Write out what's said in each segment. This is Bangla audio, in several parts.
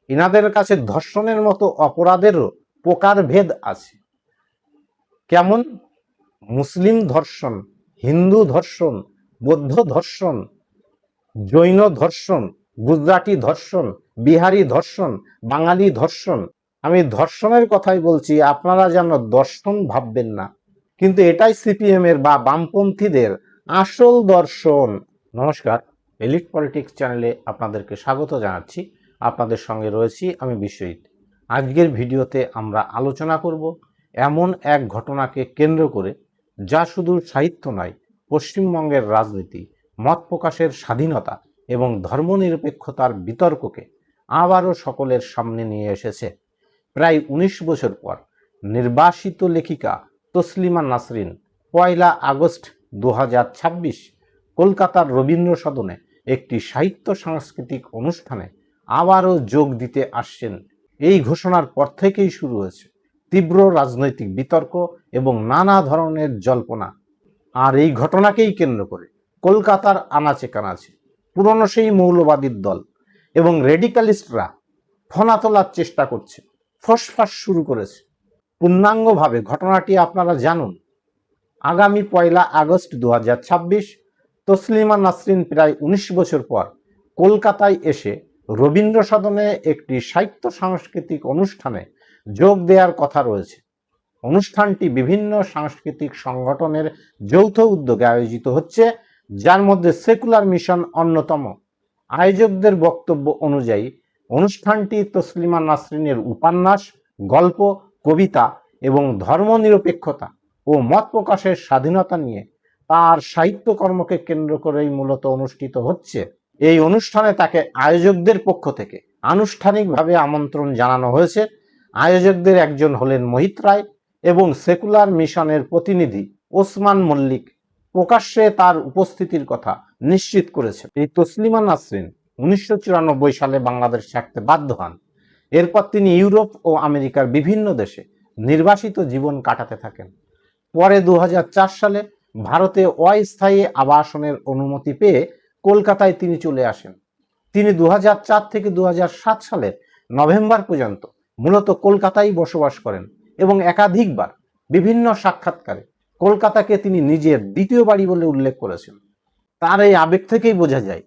ইনাদের কাছে ধর্ষণের মতো অপরাধেরও প্রকারভেদ আছে। কেমন? মুসলিম ধর্ষণ, হিন্দু ধর্ষণ, বৌদ্ধ ধর্ষণ, জৈন ধর্ষণ, গুজরাটি ধর্ষণ, বিহারি ধর্ষণ, বাঙালি ধর্ষণ। আমি ধর্ষণের কথাই বলছি, আপনারা যেন দর্শন ভাববেন না। কিন্তু এটাই সিপিএম এর বা বামপন্থীদের আসল দর্শন। নমস্কার, এলিট পলিটিক্স চ্যানেলে আপনাদেরকে স্বাগত জানাচ্ছি। আপনাদের সঙ্গে রয়েছি আমি বিশ্বজিৎ। আজকের ভিডিওতে আমরা আলোচনা করব এমন এক ঘটনাকে কেন্দ্র করে, যা শুধু সাহিত্য নয়, পশ্চিমবঙ্গের রাজনীতি, মত প্রকাশের স্বাধীনতা এবং ধর্মনিরপেক্ষতার বিতর্ককে আবারও সকলের সামনে নিয়ে এসেছে। প্রায় ১৯ বছর পর নির্বাসিত লেখিকা তসলিমা নাসরিন ১ আগস্ট ২০২৬ কলকাতার রবীন্দ্র সদনে একটি সাহিত্য সাংস্কৃতিক অনুষ্ঠানে আবারও যোগ দিতে আসছেন। এই ঘোষণার পর থেকেই শুরু হয়েছে তীব্র রাজনৈতিক বিতর্ক এবং নানা ধরনের জল্পনা। আর এই ঘটনাকেই কেন্দ্র করে কলকাতার আনাচে কানাচে পুরনো সেই মৌলবাদীর দল এবং রেডিকালিস্টরা ফনা তোলার চেষ্টা করছে, ফসফাস শুরু করেছে। পূর্ণাঙ্গভাবে ঘটনাটি আপনারা জানুন। আগামী ১ আগস্ট ২০২৬ তসলিমা নাসরিন প্রায় ১৯ বছর পর কলকাতায় এসে রবীন্দ্র সদনে একটি সাহিত্য সাংস্কৃতিক অনুষ্ঠানে যোগ দেওয়ার কথা রয়েছে। অনুষ্ঠানটি বিভিন্ন সাংস্কৃতিক সংগঠনের যৌথ উদ্যোগে আয়োজিত হচ্ছে, যার মধ্যে সেকুলার মিশন অন্যতম। আয়োজকদের বক্তব্য অনুযায়ী অনুষ্ঠানটি তসলিমা নাসরিনের উপন্যাস, গল্প, কবিতা এবং ধর্মনিরপেক্ষতা ও মত প্রকাশের স্বাধীনতা নিয়ে তার সাহিত্যকর্মকে কেন্দ্র করেই মূলত অনুষ্ঠিত হচ্ছে। এই অনুষ্ঠানে তাকে আয়োজকদের পক্ষ থেকে আনুষ্ঠানিকভাবে আমন্ত্রণ জানানো হয়েছে। আয়োজকদের একজন হলেন মোহিত রায় এবং সেকুলার মিশনের প্রতিনিধি ওসমান মল্লিক প্রকাশ্যে তার উপস্থিতির কথা নিশ্চিত করেছে। এই তসলিমা নাসরিন ১৯৯৪ সালে বাংলাদেশ ছাড়তে বাধ্য হন। এরপর তিনি ইউরোপ ও আমেরিকার বিভিন্ন দেশে নির্বাসিত জীবন কাটাতে থাকেন। পরে ২০০৪ সালে ভারতে অস্থায়ী আবাসনের অনুমতি পেয়ে কলকাতায় তিনি চলে আসেন। তিনি ২০০৪ থেকে ২০০৭ সালের নভেম্বর পর্যন্ত মূলত কলকাতায় বসবাস করেন এবং একাধিকবার বিভিন্ন সাক্ষাৎকারে কলকাতাকে তিনি নিজের দ্বিতীয় বাড়ি বলে উল্লেখ করেছেন। তার এই আবেগ থেকেই বোঝা যায়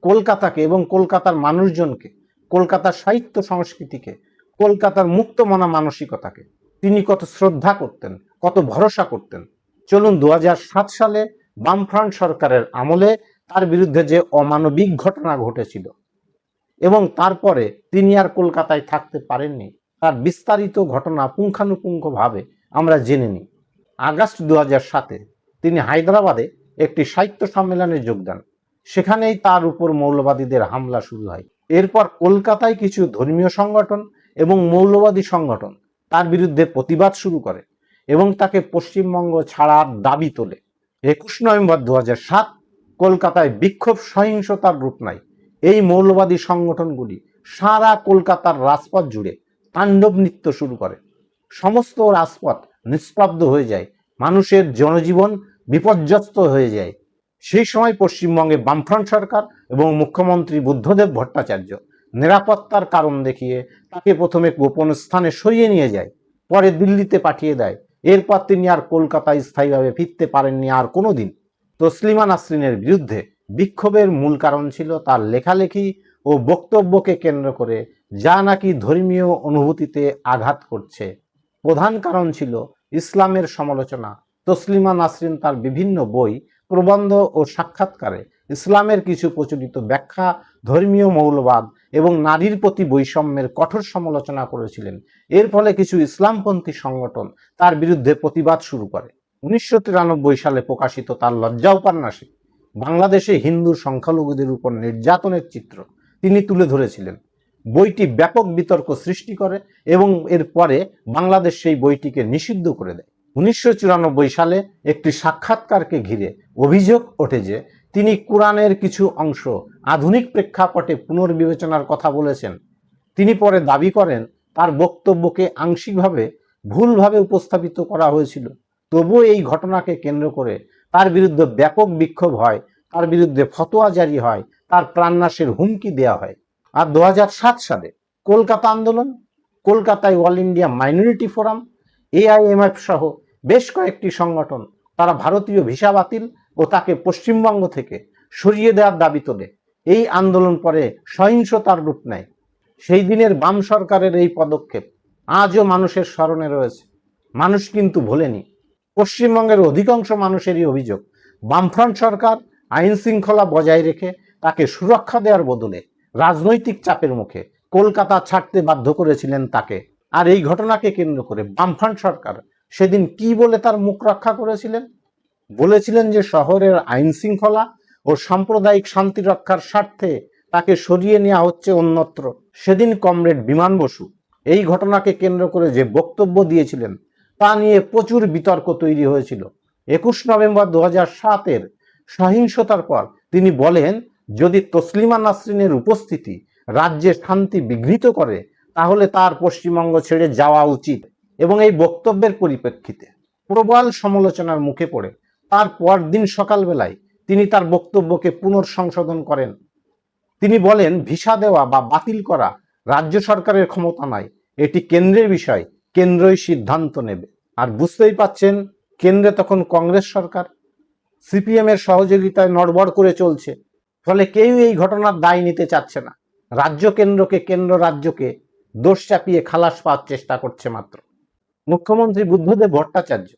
কলকাতাকে এবং কলকাতার মানুষজনকে, কলকাতার সাহিত্য সংস্কৃতিকে, কলকাতার মুক্তমনা মানসিকতাকে তিনি কত শ্রদ্ধা করতেন, কত ভরসা করতেন। চলুন ২০০৭ সালে বামফ্রন্ট সরকারের আমলে তার বিরুদ্ধে যে অমানবিক ঘটনা ঘটেছিল এবং তারপরে তিনি আর কলকাতায় থাকতে পারেননি, তার বিস্তারিত ঘটনা পুঙ্খানুপুঙ্খভাবে আমরা জেনে নিই। আগস্ট ২০০৭-এ তিনি হায়দ্রাবাদে একটি সাহিত্য সম্মেলনে যোগ দেন। সেখানেই তার উপর মৌলবাদীদের হামলা শুরু হয়। এরপর কলকাতায় কিছু ধর্মীয় সংগঠন এবং মৌলবাদী সংগঠন তার বিরুদ্ধে প্রতিবাদ শুরু করে এবং তাকে পশ্চিমবঙ্গ ছাড়ার দাবি তোলে। ২১ নভেম্বর ২০০৭ কলকাতায় বিক্ষোভ সহিংসতার রূপ নেয়। এই মৌলবাদী সংগঠনগুলি সারা কলকাতার রাজপথ জুড়ে তাণ্ডব নৃত্য শুরু করে। সমস্ত রাজপথ নিস্তব্ধ হয়ে যায়, মানুষের জনজীবন বিপর্যস্ত হয়ে যায়। সেই সময় পশ্চিমবঙ্গে বামফ্রন্ট সরকার এবং মুখ্যমন্ত্রী বুদ্ধদেব ভট্টাচার্য নিরাপত্তার কারণ দেখিয়ে তাকে প্রথমে গোপন স্থানে সরিয়ে নিয়ে যায়, পরে দিল্লিতে পাঠিয়ে দেয়। এরপর তিনি আর কলকাতায় স্থায়ীভাবে ফিরতে পারেননি আর কোনোদিন। তসলিমা নাসরিনের বিরুদ্ধে বিক্ষোভের মূল কারণ ছিল তার লেখালেখি ও বক্তব্যকে কেন্দ্র করে, যা নাকি ধর্মীয় অনুভূতিতে আঘাত করছে। প্রধান কারণ ছিল ইসলামের সমালোচনা। তসলিমা নাসরিন তার বিভিন্ন বই, প্রবন্ধ ও সাক্ষাৎকারে ইসলামের কিছু প্রচলিত ব্যাখ্যা, ধর্মীয় মৌলবাদ এবং নারীর প্রতি বৈষম্যের কঠোর সমালোচনা করেছিলেন। এর ফলে কিছু ইসলামপন্থী সংগঠন তার বিরুদ্ধে প্রতিবাদ শুরু করে। ১৯৯৩ সালে প্রকাশিত তার লজ্জা উপন্যাসে বাংলাদেশে হিন্দু সংখ্যালঘুদের উপর নির্যাতনের চিত্র তিনি তুলে ধরেছিলেন। বইটি ব্যাপক বিতর্ক সৃষ্টি করে এবং এরপরে বাংলাদেশ সেই বইটিকে নিষিদ্ধ করে দেয়। ১৯৯৪ সালে একটি সাক্ষাৎকারকে ঘিরে অভিযোগ ওঠে যে তিনি কোরআনের কিছু অংশ আধুনিক প্রেক্ষাপটে পুনর্বিবেচনার কথা বলেছেন। তিনি পরে দাবি করেন তার বক্তব্যকে আংশিকভাবে ভুলভাবে উপস্থাপিত করা হয়েছিল। তবুও এই ঘটনাকে কেন্দ্র করে তার বিরুদ্ধে ব্যাপক বিক্ষোভ হয়, তার বিরুদ্ধে ফতোয়া জারি হয়, তার প্রাণনাশের হুমকি দেওয়া হয়। আর ২০০৭ সালে কলকাতা আন্দোলন, কলকাতায় অল ইন্ডিয়া মাইনরিটি ফোরাম, এআইএমএফ সহ বেশ কয়েকটি সংগঠন তারা ভারতীয় ভিসা বাতিল ও তাকে পশ্চিমবঙ্গ থেকে সরিয়ে দেওয়ার দাবি তোলে। এই আন্দোলন পরে সহিংসতার রূপ নেয়। সেই দিনের বাম সরকারের এই পদক্ষেপ আজও মানুষের স্মরণে রয়েছে। মানুষ কিন্তু ভোলেনি। পশ্চিমবঙ্গের অধিকাংশ মানুষেরই অভিযোগ, বামফ্রন্ট সরকার আইন শৃঙ্খলা বজায় রেখে তাকে সুরক্ষা দেওয়ার বদলে রাজনৈতিক চাপের মুখে কলকাতা ছাড়তে বাধ্য করেছিলেন তাকে। আর এই ঘটনাকে কেন্দ্র করে বামফ্রন্ট সরকার সেদিন কি বলে তার মুখ রক্ষা করেছিলেন? বলেছিলেন যে শহরের আইন শৃঙ্খলা ও সাম্প্রদায়িক শান্তি রক্ষার স্বার্থে তাকে সরিয়ে নেওয়া হচ্ছে অন্যত্র। সেদিন কমরেড বিমান বসু এই ঘটনাকে কেন্দ্র করে যে বক্তব্য দিয়েছিলেন তা নিয়ে প্রচুর বিতর্ক তৈরি হয়েছিল। 21 নভেম্বর 2007-এর সহিংসতার পর তিনি বলেন, যদি তসলিমা নাসরিনের উপস্থিতি রাজ্যে শান্তি বিঘ্নিত করে তাহলে তার পশ্চিমবঙ্গ ছেড়ে যাওয়া উচিত। এবং এই বক্তব্যের পরিপ্রেক্ষিতে প্রবল সমালোচনার মুখে পড়ে তার পরদিন সকালবেলায় তিনি তার বক্তব্যকে পুনঃসংশোধন করেন। তিনি বলেন, ভিসা দেওয়া বা বাতিল করা রাজ্য সরকারের ক্ষমতা নয়, এটি কেন্দ্রের বিষয়, কেন্দ্রই সিদ্ধান্ত নেবে। আর বুঝতেই পাচ্ছেন, কেন্দ্রে তখন কংগ্রেস সরকার, সিপিএম এর সহযোগিতায় নড়বড় করে চলছে। ফলে কেউ এই ঘটনার দায় নিতে চাচ্ছে না। রাজ্য কেন্দ্রকে, কেন্দ্র রাজ্যকে দোষ চাপিয়ে খালাস পাওয়ার চেষ্টা করছে মাত্র। মুখ্যমন্ত্রী বুদ্ধদেব ভট্টাচার্য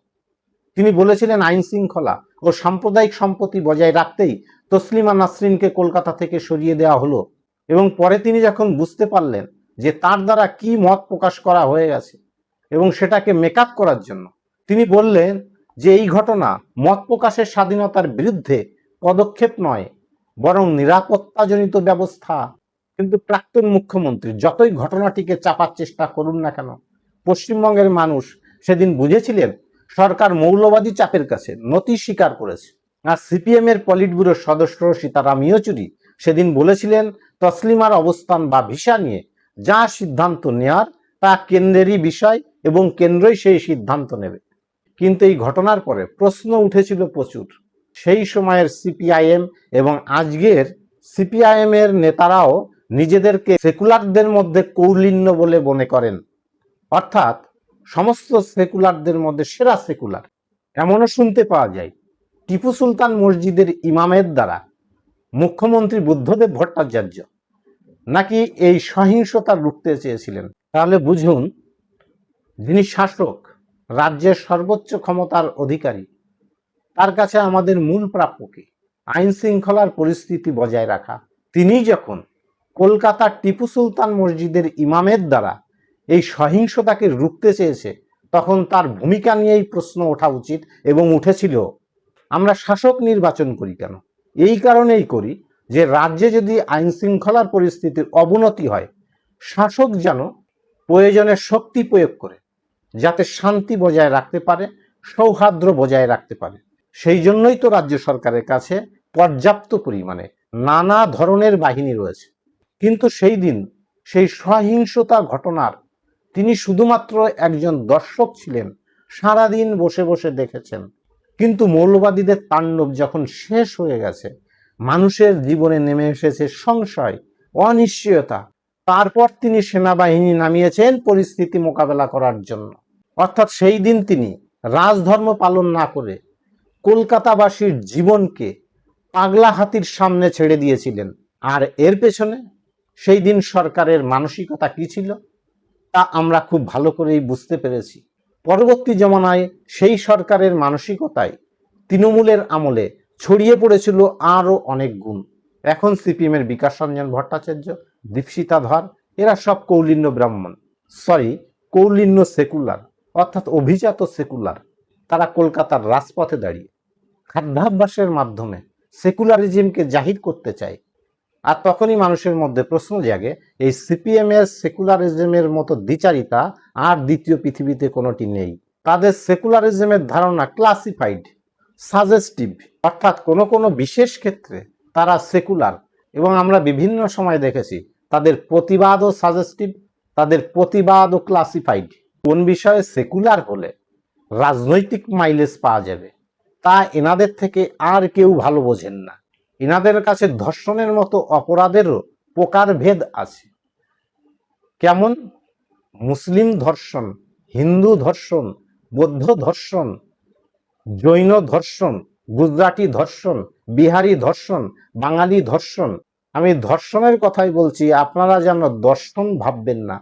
তিনি বলেছিলেন, আইন শৃঙ্খলা ও সাম্প্রদায়িক সম্পত্তি বজায় রাখতেই তসলিমা নাসরিনকে কলকাতা থেকে সরিয়ে দেওয়া হলো। এবং পরে তিনি যখন বুঝতে পারলেন যে তার দ্বারা কি মত প্রকাশ করা হয়ে গেছে এবং সেটাকে মেকআপ করার জন্য তিনি বললেন যে এই ঘটনা মত প্রকাশের স্বাধীনতার বিরুদ্ধে পদক্ষেপ নয়, বরং নিরাপত্তাজনিত ব্যবস্থা। কিন্তু প্রাক্তন মুখ্যমন্ত্রী যতই ঘটনাটিকে চাপার চেষ্টা করুন না কেন, পশ্চিমবঙ্গের মানুষ সেদিন বুঝেছিলেন সরকার মৌলবাদী চাপের কাছে নতি স্বীকার করেছে। আর সিপিএম এর পলিট ব্যুরোর সদস্য সীতারাম ইয়েচুরি সেদিন বলেছিলেন, তসলিমার অবস্থান বা ভিসা নিয়ে যা সিদ্ধান্ত নেওয়ার তা কেন্দ্রেরই বিষয় এবং কেন্দ্রই সেই সিদ্ধান্ত নেবে। কিন্তু এই ঘটনার পরে প্রশ্ন উঠেছিল প্রচুর। সেই সময়ের সিপিআইএম এবং আজকের সিপিআইএম এর নেতারাও নিজেদেরকে সেকুলারদের মধ্যে কৌলিন্য বলে মনে করেন, অর্থাৎ সমস্ত সেকুলারদের মধ্যে সেরা সেকুলার। এমনও শুনতে পাওয়া যায় টিপু সুলতান মসজিদের ইমামের দ্বারা মুখ্যমন্ত্রী বুদ্ধদেব ভট্টাচার্য নাকি এই সহিংসতা রুখতে চেয়েছিলেন। তাহলে বুঝুন, যিনি শাসক, রাজ্যের সর্বোচ্চ ক্ষমতার অধিকারী, তার কাছে আমাদের মূল প্রাপ্য কি? আইন শৃঙ্খলার পরিস্থিতি বজায় রাখা। তিনি যখন কলকাতার টিপু সুলতান মসজিদের ইমামের দ্বারা এই সহিংসতাকে রুখতে চেয়েছে, তখন তার ভূমিকা নিয়েই প্রশ্ন ওঠা উচিত এবং উঠেছিল। আমরা শাসক নির্বাচন করি কেন? এই কারণেই করি যে রাজ্যে যদি আইন শৃঙ্খলার পরিস্থিতির অবনতি হয়, শাসক যেন প্রয়োজনে শক্তি প্রয়োগ করে যাতে শান্তি বজায় রাখতে পারে, সৌহার্দ্য বজায় রাখতে পারে। সেই জন্যই তো রাজ্য সরকারের কাছে পর্যাপ্ত পরিমাণে নানা ধরনের বাহিনী রয়েছে। কিন্তু সেই দিন সেই সহিংসতা ঘটনার তিনি শুধুমাত্র একজন দর্শক ছিলেন, সারাদিন বসে বসে দেখেছেন। কিন্তু মৌলবাদীদের তাণ্ডব যখন শেষ হয়ে গেছে, মানুষের জীবনে নেমে এসেছে সংশয়, অনিশ্চয়তা, তারপর তিনি সেনাবাহিনী নামিয়েছেন পরিস্থিতি মোকাবেলা করার জন্য। অর্থাৎ সেই দিন তিনি রাজধর্ম পালন না করে কলকাতাবাসীর জীবনকে পাগলা হাতির সামনে ছেড়ে দিয়েছিলেন। আর এর পেছনে সেই দিন সরকারের মানসিকতা কি ছিল তা আমরা খুব ভালো করেই বুঝতে পেরেছি। পরবর্তী জমানায় সেই সরকারের মানসিকতায় তৃণমূলের আমলে ছড়িয়ে পড়েছিল আরও অনেক গুণ। এখন সিপিএম এর বিকাশ রঞ্জন ভট্টাচার্য, দীপশিতা ধর, এরা সব কৌলিন্য ব্রাহ্মণ, কৌলিন্য সেকুলার, অর্থাৎ অভিজাত সেকুলার। তারা কলকাতার রাজপথে দাঁড়িয়ে খাদ্যাভ্যাসের মাধ্যমে সেকুলারিজমকে জাহির করতে চায়। আর তখনই মানুষের মধ্যে প্রশ্ন জাগে, এই সিপিএম এর সেকুলারিজমের মতো দ্বিচারিতা আর দ্বিতীয় পৃথিবীতে কোনোটি নেই। তাদের সেকুলারিজমের ধারণা ক্লাসিফাইড, সাজেস্টিভ, অর্থাৎ কোনো কোনো বিশেষ ক্ষেত্রে তারা সেকুলার। এবং আমরা বিভিন্ন সময় দেখেছি তাদের প্রতিবাদও সাজেস্টিভ, তাদের প্রতিবাদও ক্লাসিফাইড। কোন বিষয়ে সেকুলার হলে রাজনৈতিক মাইলেজ পাওয়া যাবে তা এনাদের থেকে আর কেউ ভালো বোঝেন না। এনাদের কাছে ধর্ষণের মতো অপরাধেরও প্রকারভেদ আছে। কেমন মুসলিম ধর্ষণ, হিন্দু ধর্ষণ, বৌদ্ধ ধর্ষণ, জৈন ধর্ষণ, গুজরাটি ধর্ষণ, বিহারি ধর্ষণ, বাঙালি ধর্ষণ। আমি ধর্ষণের কথাই বলছি, আপনারা যেন দর্শন ভাববেন না।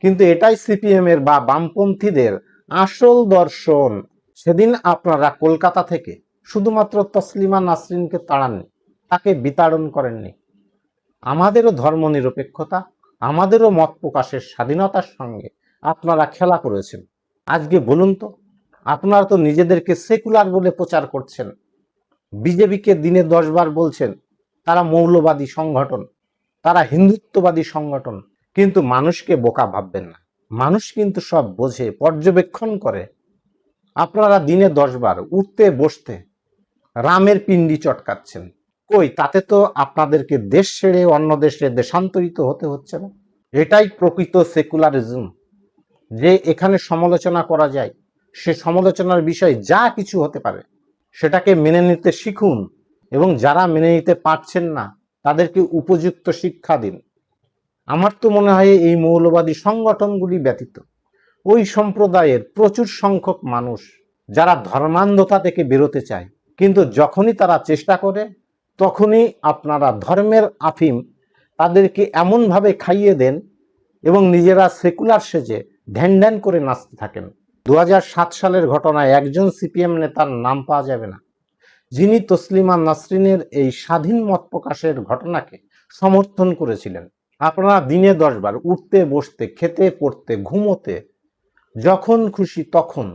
কিন্তু এটাই সিপিএম এর বা বামপন্থীদের আসল দর্শন। সেদিন আপনারা কলকাতা থেকে শুধুমাত্র তসলিমা নাসরিনকে তাড়াননি, তাকে বিতাড়ন করেননি। আমাদেরও ধর্মনিরপেক্ষতা, আমাদেরও মত প্রকাশের স্বাধীনতার সঙ্গে আপনারা খেলা করেছেন। আজকে বলুন তো, আপনারা তো নিজেদেরকে সেকুলার বলে প্রচার করছেন, বিজেপিকে দিনে 10 বার বলছেন তারা মৌলবাদী সংগঠন, তারা হিন্দুত্ববাদী সংগঠন, কিন্তু মানুষকে বোকা ভাববেন না। মানুষ কিন্তু সব বোঝে, পর্যবেক্ষণ করে। আপনারা দিনে 10 বার উঠতে বসতে রামের পিণ্ডি চটকাচ্ছেন, কই তাতে তো আপনাদেরকে দেশ ছেড়ে অন্য দেশে দেশান্তরিত হতে হচ্ছে না। এটাই প্রকৃত সেকুলারিজম, যে এখানে সমালোচনা করা যায়, সে সমালোচনার বিষয় যা কিছু হতে পারে সেটাকে মেনে নিতে শিখুন, এবং যারা মেনে নিতে পারছেন না তাদেরকে উপযুক্ত শিক্ষা দিন। আমার তো মনে হয় এই মৌলবাদী সংগঠনগুলি ব্যতীত ওই সম্প্রদায়ের প্রচুর সংখ্যক মানুষ যারা ধর্মান্ধতা থেকে বেরোতে চায়, কিন্তু যখনই তারা চেষ্টা করে তখনই আপনারা ধর্মের আফিম তাদেরকে এমনভাবে খাইয়ে দেন এবং নিজেরা সেকুলার সেজে ধ্যান ধ্যান করে নাচতে থাকেন। 2007 সালের ঘটনায় একজন সিপিএম নেতার নাম পাওয়া যাবে না যিনি তসলিমা নাসরিনের এই স্বাধীন মত প্রকাশের ঘটনাকে সমর্থন করেছিলেন। আপনারা দিনে 10 বার উঠতে বসতে, খেতে পড়তে, ঘুমোতে, যখন খুশি তখন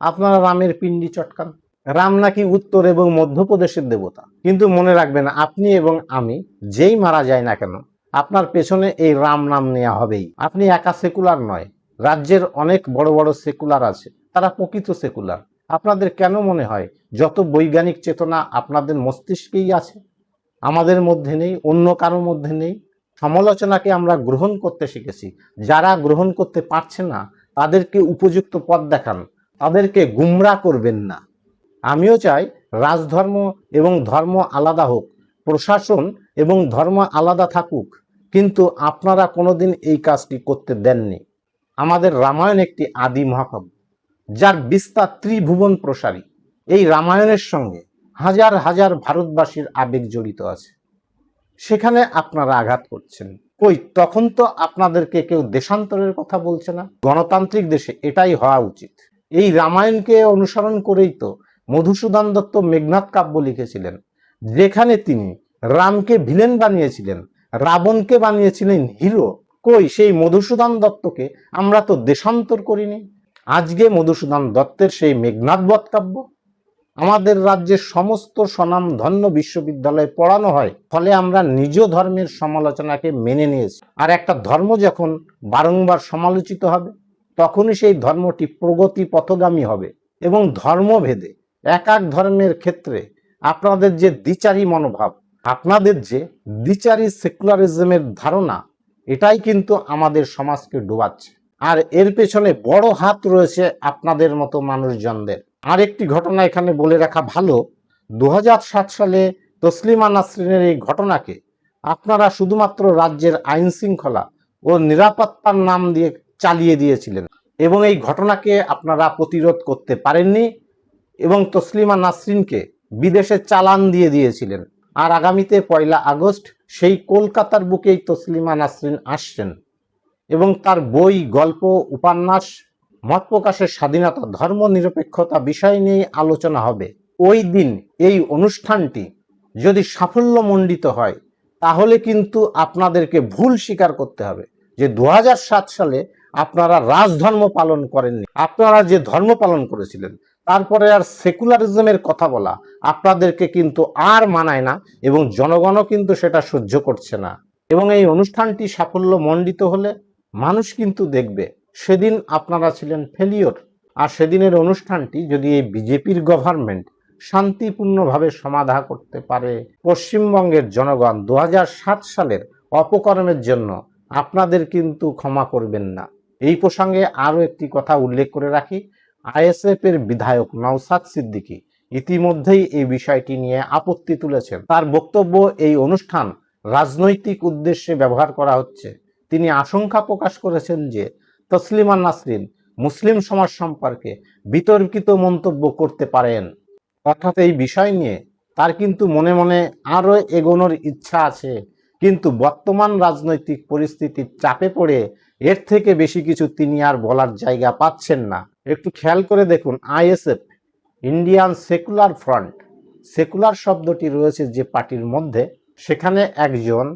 আপনারা রামের পিণ্ডি চটকান। রাম নাকি উত্তর এবং মধ্যপ্রদেশের দেবতা, কিন্তু মনে রাখবেন আপনি এবং আমি যেই মারা যায় না কেন আপনার পেছনে এই রাম নাম নেওয়া হবেই। আপনি একা সেকুলার নয়, রাজ্যের অনেক বড় বড় সেকুলার আছে, তারা প্রকৃত সেকুলার। আপনাদের কেন মনে হয় যত বৈজ্ঞানিক চেতনা আপনাদের মস্তিষ্কেই আছে, আমাদের মধ্যে নেই, অন্য কারোর মধ্যে নেই? সমালোচনাকে আমরা গ্রহণ করতে শিখেছি, যারা গ্রহণ করতে পারছে না তাদেরকে উপযুক্ত পথ দেখান, তাদেরকে গুমরা করবেন না। আমিও চাই রাজধর্ম এবং ধর্ম আলাদা হোক, প্রশাসন এবং ধর্ম আলাদা থাকুক, কিন্তু আপনারা কোনোদিন এই কাজটি করতে দেননি। আমাদের রামায়ণ একটি আদি মহাকাব্য, যার বিস্তার ত্রিভুবন প্রসারী। এই রামায়ণের সঙ্গে হাজার হাজার ভারতবাসীর আবেগ জড়িত আছে, সেখানে আপনারা আঘাত করছেন। কই তখন তো আপনাদেরকে কেউ দেশান্তরের কথা বলছে না। গণতান্ত্রিক দেশে এটাই হওয়া উচিত। এই রামায়ণকে অনুসরণ করেই তো মধুসূদন দত্ত মেঘনাদ কাব্য লিখেছিলেন, যেখানে তিনি রামকে ভিলেন বানিয়েছিলেন, রাবণকে বানিয়েছিলেন হিরো। কই সেই মধুসূদন দত্তকে আমরা তো দেশান্তর করিনি। আজকে মধুসূদন দত্তের সেই মেঘনাদ বধ কাব্য আমাদের রাজ্যের সমস্ত স্বনামধন্য বিশ্ববিদ্যালয়ে পড়ানো হয়, ফলে আমরা নিজ ধর্মের সমালোচনাকে মেনে নিয়েছি। আর একটা ধর্ম যখন বারংবার সমালোচিত হবে তখনই সেই ধর্মটি প্রগতি পথগামী হবে। এবং ধর্মভেদে এক এক ধর্মের ক্ষেত্রে আপনাদের যে দ্বিচারী মনোভাব, আপনাদের যে দ্বিচারী সেকুলারিজমের ধারণা, এটাই কিন্তু আমাদের সমাজকে ডোবাচ্ছে। আর এর পেছনে বড় হাত রয়েছে আপনাদের মতো মানুষজনদের। আর একটি ঘটনা এখানে বলে রাখা ভালো, 2007 সালে তসলিমা নাসরিনের এই ঘটনাকে আপনারা শুধুমাত্র রাজ্যের আইন শৃঙ্খলা ও নিরাপত্তার নাম দিয়ে চালিয়ে দিয়েছিলেন, এবং এই ঘটনাকে আপনারা প্রতিরোধ করতে পারেননি এবং তসলিমা নাসরিনকে বিদেশে চালান দিয়ে দিয়েছিলেন। আর আগামীতে 1 আগস্ট সেই কলকাতার বুকেই তসলিমা নাসরিন আসছেন এবং তার বই, গল্প, উপন্যাস, মত প্রকাশের স্বাধীনতা, ধর্ম নিরপেক্ষতা বিষয় নিয়ে আলোচনা হবে। ওই দিন এই অনুষ্ঠানটি যদি সাফল্যমণ্ডিত হয় তাহলে কিন্তু আপনাদেরকে ভুল স্বীকার করতে হবে যে 2007 সালে আপনারা রাজধর্ম পালন করেননি। আপনারা যে ধর্ম পালন করেছিলেন তারপরে আর সেকুলারিজমের কথা বলা আপনাদেরকে কিন্তু আর মানায় না, এবং জনগণও কিন্তু সেটা সহ্য করছে না। এবং এই অনুষ্ঠানটি সাফল্যমণ্ডিত হলে মানুষ কিন্তু দেখবে সেদিন আপনারা ছিলেন ফেলিওর। আর সেদিনের অনুষ্ঠানটি যদি এই বিজেপির গভর্নমেন্ট শান্তিপূর্ণভাবে সমাধা করতে পারে, পশ্চিমবঙ্গের জনগণ 2007 সালের অপকর্মের জন্য আপনাদের কিন্তু ক্ষমা করবেন না। এই প্রসঙ্গে আরও একটি কথা উল্লেখ করে রাখি, আইএসএফ এর বিধায়ক নওশাদ সিদ্দিকী ইতিমধ্যেই এই বিষয়টি নিয়ে আপত্তি তুলেছেন। তার বক্তব্য এই অনুষ্ঠান রাজনৈতিক উদ্দেশ্যে ব্যবহার করা হচ্ছে। তিনি আশঙ্কা প্রকাশ করেছেন যে তসলিমা নাসরিন মুসলিম সমাজ সম্পর্কে বিতর্কিত মন্তব্য করতে পারেন। অর্থাৎ এই বিষয় নিয়ে তার কিন্তু মনে মনে আরও এগোনোর ইচ্ছা আছে, কিন্তু বর্তমান রাজনৈতিক পরিস্থিতির চাপে পড়ে এর থেকে বেশি কিছু তিনি আর বলার জায়গা পাচ্ছেন না। একটু খেয়াল করে দেখুন, ISF, Indian secular front, secular শব্দটি রয়েছে যে পার্টির মধ্যে, সেখানে একজন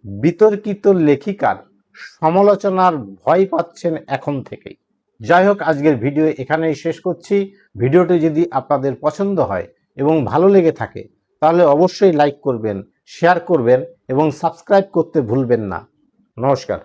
বিতর্কিত লেখিকার সমালোচনার ভয় পাচ্ছেন এখন থেকেই। যাই হোক, আজকের ভিডিও এখানেই শেষ করছি। ভিডিওটি যদি আপনাদের পছন্দ হয় এবং ভালো লেগে থাকে তাহলে অবশ্যই লাইক করবেন, শেয়ার করবেন এবং সাবস্ক্রাইব করতে ভুলবেন না। নমস্কার।